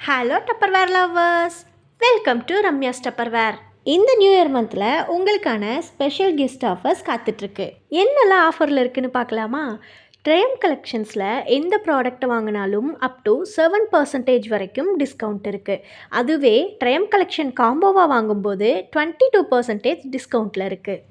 Hello Tupperware lovers, welcome to Ramya's Tupperware. இந்த new year மந்தில் உங்களுக்கான ஸ்பெஷல் கிஃப்ட் ஆஃபர்ஸ் காத்துட்ருக்கு. என்னெல்லாம் ஆஃபரில் இருக்குதுன்னு பார்க்கலாமா? ட்ரையம் கலெக்ஷன்ஸில் எந்த ப்ராடக்ட் வாங்கினாலும் அப் டு 7% வரைக்கும் டிஸ்கவுண்ட் இருக்குது. அதுவே ட்ரையம் கலெக்ஷன் காம்போவாக வாங்கும்போது 22% டிஸ்கவுண்ட்டில் இருக்குது.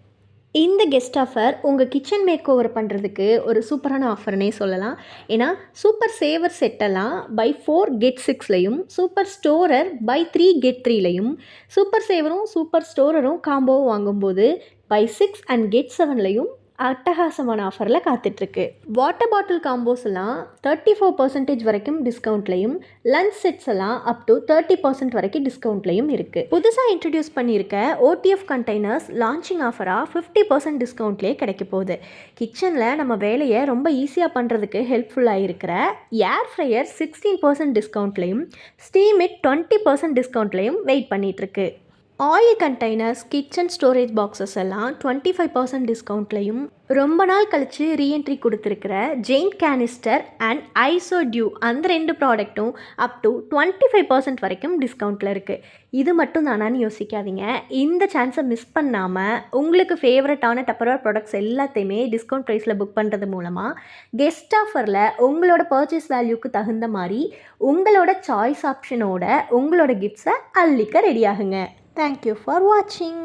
இந்த கெஸ்ட் ஆஃபர் உங்கள் கிச்சன் மேக் ஓவர் பண்ணுறதுக்கு ஒரு சூப்பரான ஆஃபர்னே சொல்லலாம். ஏன்னா சூப்பர் சேவர் செட்டெல்லாம் பை 4 கெட் 6லையும், சூப்பர் ஸ்டோரர் பை 3 கெட் 3லையும், சூப்பர் சேவரும் சூப்பர் ஸ்டோரரும் காம்போவும் வாங்கும்போது பை 6 அண்ட் கெட் 7லையும் அட்டகாசமான ஆஃபரில் காத்துட்ருக்கு. வாட்டர் பாட்டில் காம்போஸ் எல்லாம் 34% வரைக்கும் டிஸ்கவுண்ட்லையும், லஞ்ச் செட்ஸ் எல்லாம் அப் டு 30% வரைக்கும் டிஸ்கவுண்ட்லையும் இருக்குது. புதுசாக இன்ட்ரடியூஸ் பண்ணியிருக்க OTF கண்டெய்னர்ஸ் லான்ச்சிங் ஆஃபராக 50% டிஸ்கவுண்ட்லேயே கிடைக்க போகுது. கிச்சனில் நம்ம வேலையை ரொம்ப ஈஸியாக பண்ணுறதுக்கு ஹெல்ப்ஃபுல்லாக இருக்கிற ஏர் ஃப்ரையர் 16% டிஸ்கவுண்ட்லையும், ஸ்டீமிட் 20% டிஸ்கவுண்ட்லையும் வெயிட் பண்ணிகிட்ருக்கு. Oil containers, kitchen storage boxes எல்லாம் 25% டிஸ்கவுண்ட்லையும், ரொம்ப நாள் கழித்து ரீஎன்ட்ரி கொடுத்துருக்கிற ஜெயின் கேனிஸ்டர் அண்ட் ஐசோ டியூ அந்த 2 ப்ராடக்ட்டும் அப் டு 25% வரைக்கும் டிஸ்கவுண்ட்டில் இருக்குது. இது மட்டும் தானான்னு யோசிக்காதீங்க. இந்த சான்ஸை மிஸ் பண்ணாமல் உங்களுக்கு ஃபேவரட்டான டப்பர்வேர் ப்ராடக்ட்ஸ் எல்லாத்தையுமே டிஸ்கவுண்ட் ப்ரைஸில் புக் பண்ணுறது மூலமாக கெஸ்ட் ஆஃபரில் உங்களோட பர்ச்சேஸ் வேல்யூக்கு தகுந்த மாதிரி உங்களோட சாய்ஸ் ஆப்ஷனோட உங்களோட கிஃப்ட்ஸை அள்ளிக்க ரெடி ஆகுங்க. Thank you for watching.